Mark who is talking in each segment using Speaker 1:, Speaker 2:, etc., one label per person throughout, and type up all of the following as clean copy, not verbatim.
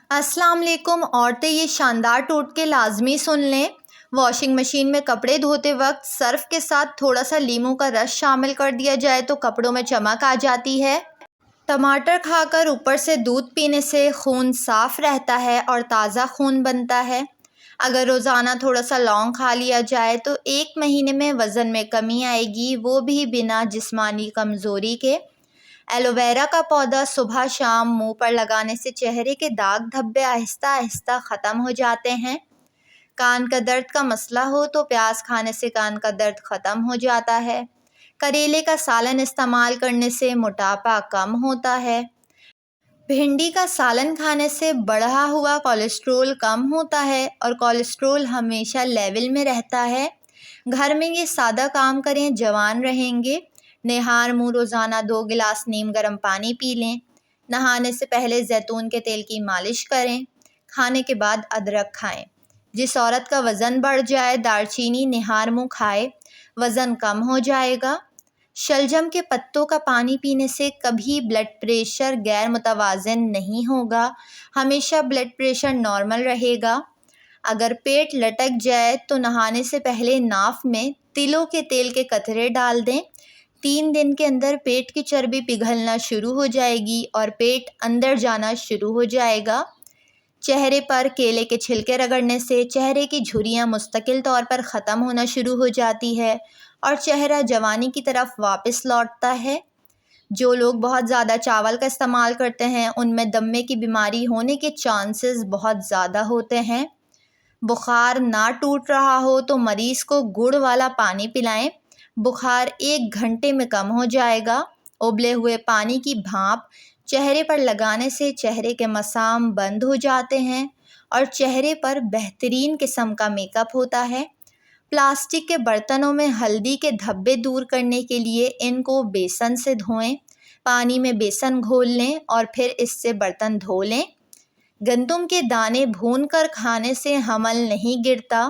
Speaker 1: السلام علیکم عورتیں، یہ شاندار ٹوٹکے لازمی سن لیں۔ واشنگ مشین میں کپڑے دھوتے وقت سرف کے ساتھ تھوڑا سا لیموں کا رس شامل کر دیا جائے تو کپڑوں میں چمک آ جاتی ہے۔ ٹماٹر کھا کر اوپر سے دودھ پینے سے خون صاف رہتا ہے اور تازہ خون بنتا ہے۔ اگر روزانہ تھوڑا سا لونگ کھا لیا جائے تو 1 مہینے میں وزن میں کمی آئے گی، وہ بھی بنا جسمانی کمزوری کے۔ ایلو ویرا کا پودا صبح شام منہ پر لگانے سے چہرے کے داغ دھبے آہستہ آہستہ ختم ہو جاتے ہیں۔ کان کا درد کا مسئلہ ہو تو پیاز کھانے سے کان کا درد ختم ہو جاتا ہے۔ کریلے کا سالن استعمال کرنے سے موٹاپا کم ہوتا ہے۔ بھنڈی کا سالن کھانے سے بڑھا ہوا کولیسٹرول کم ہوتا ہے اور کولیسٹرول ہمیشہ لیول میں رہتا ہے۔ گھر میں یہ سادہ کام کریں، جوان رہیں گے۔ نہار منہ روزانہ 2 گلاس نیم گرم پانی پی لیں۔ نہانے سے پہلے زیتون کے تیل کی مالش کریں۔ کھانے کے بعد ادرک کھائیں۔ جس عورت کا وزن بڑھ جائے دارچینی نہار منہ کھائے، وزن کم ہو جائے گا۔ شلجم کے پتوں کا پانی پینے سے کبھی بلڈ پریشر غیر متوازن نہیں ہوگا، ہمیشہ بلڈ پریشر نارمل رہے گا۔ اگر پیٹ لٹک جائے تو نہانے سے پہلے ناف میں تلوں کے تیل کے قطرے ڈال دیں۔ 3 دن کے اندر پیٹ کی چربی پگھلنا شروع ہو جائے گی اور پیٹ اندر جانا شروع ہو جائے گا۔ چہرے پر کیلے کے چھلکے رگڑنے سے چہرے کی جھریاں مستقل طور پر ختم ہونا شروع ہو جاتی ہے اور چہرہ جوانی کی طرف واپس لوٹتا ہے۔ جو لوگ بہت زیادہ چاول کا استعمال کرتے ہیں ان میں دمے کی بیماری ہونے کے چانسز بہت زیادہ ہوتے ہیں۔ بخار نہ ٹوٹ رہا ہو تو مریض کو گڑ والا پانی پلائیں، بخار 1 گھنٹے میں کم ہو جائے گا۔ ابلے ہوئے پانی کی بھاپ چہرے پر لگانے سے چہرے کے مسام بند ہو جاتے ہیں اور چہرے پر بہترین قسم کا میک اپ ہوتا ہے۔ پلاسٹک کے برتنوں میں ہلدی کے دھبے دور کرنے کے لیے ان کو بیسن سے دھوئیں۔ پانی میں بیسن گھول لیں اور پھر اس سے برتن دھو لیں۔ گندم کے دانے بھون کر کھانے سے حمل نہیں گرتا۔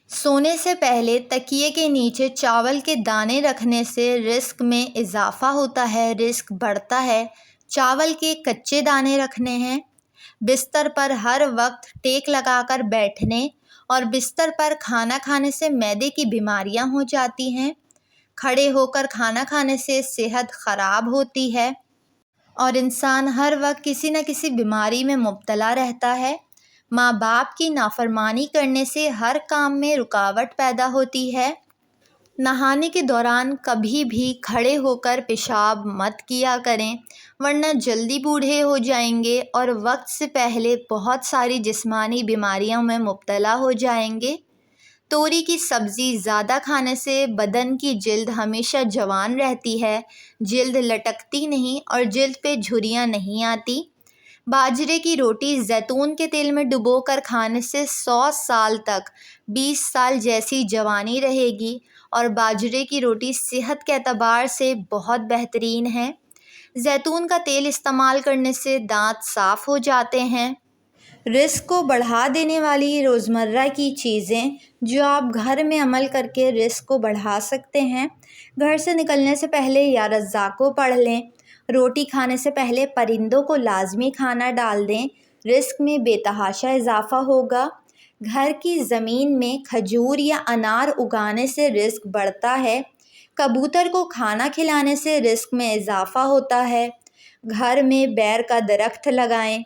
Speaker 1: سونے سے پہلے تکیے کے نیچے چاول کے دانے رکھنے سے رزق میں اضافہ ہوتا ہے، رزق بڑھتا ہے۔ چاول کے کچے دانے رکھنے ہیں۔ بستر پر ہر وقت ٹیک لگا کر بیٹھنے اور بستر پر کھانا کھانے سے معدے کی بیماریاں ہو جاتی ہیں۔ کھڑے ہو کر کھانا کھانے سے صحت خراب ہوتی ہے اور انسان ہر وقت کسی نہ کسی بیماری میں مبتلا رہتا ہے۔ ماں باپ کی نافرمانی کرنے سے ہر کام میں رکاوٹ پیدا ہوتی ہے۔ نہانے کے دوران کبھی بھی کھڑے ہو کر پیشاب مت کیا کریں ورنہ جلدی بوڑھے ہو جائیں گے اور وقت سے پہلے بہت ساری جسمانی بیماریوں میں مبتلا ہو جائیں گے۔ توری کی سبزی زیادہ کھانے سے بدن کی جلد ہمیشہ جوان رہتی ہے، جلد لٹکتی نہیں اور جلد پہ جھریاں نہیں آتی۔ باجرے کی روٹی زیتون کے تیل میں ڈبو کر کھانے سے 100 سال تک 20 سال جیسی جوانی رہے گی اور باجرے کی روٹی صحت کے اعتبار سے بہت بہترین ہے۔ زیتون کا تیل استعمال کرنے سے دانت صاف ہو جاتے ہیں۔ رزق کو بڑھا دینے والی روزمرہ کی چیزیں جو آپ گھر میں عمل کر کے رزق کو بڑھا سکتے ہیں۔ گھر سے نکلنے سے پہلے یا رزاق کو پڑھ لیں۔ روٹی کھانے سے پہلے پرندوں کو لازمی کھانا ڈال دیں، رزق میں بے تحاشا اضافہ ہوگا۔ گھر کی زمین میں کھجور یا انار اگانے سے رزق بڑھتا ہے۔ کبوتر کو کھانا کھلانے سے رزق میں اضافہ ہوتا ہے۔ گھر میں بیر کا درخت لگائیں۔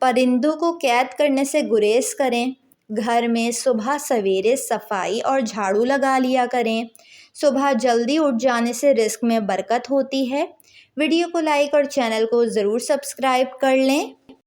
Speaker 1: پرندوں کو قید کرنے سے گریز کریں۔ گھر میں صبح سویرے صفائی اور جھاڑو لگا لیا کریں۔ صبح جلدی اٹھ جانے سے رزق میں برکت ہوتی ہے۔ ویڈیو کو لائک اور چینل کو ضرور سبسکرائب کر لیں۔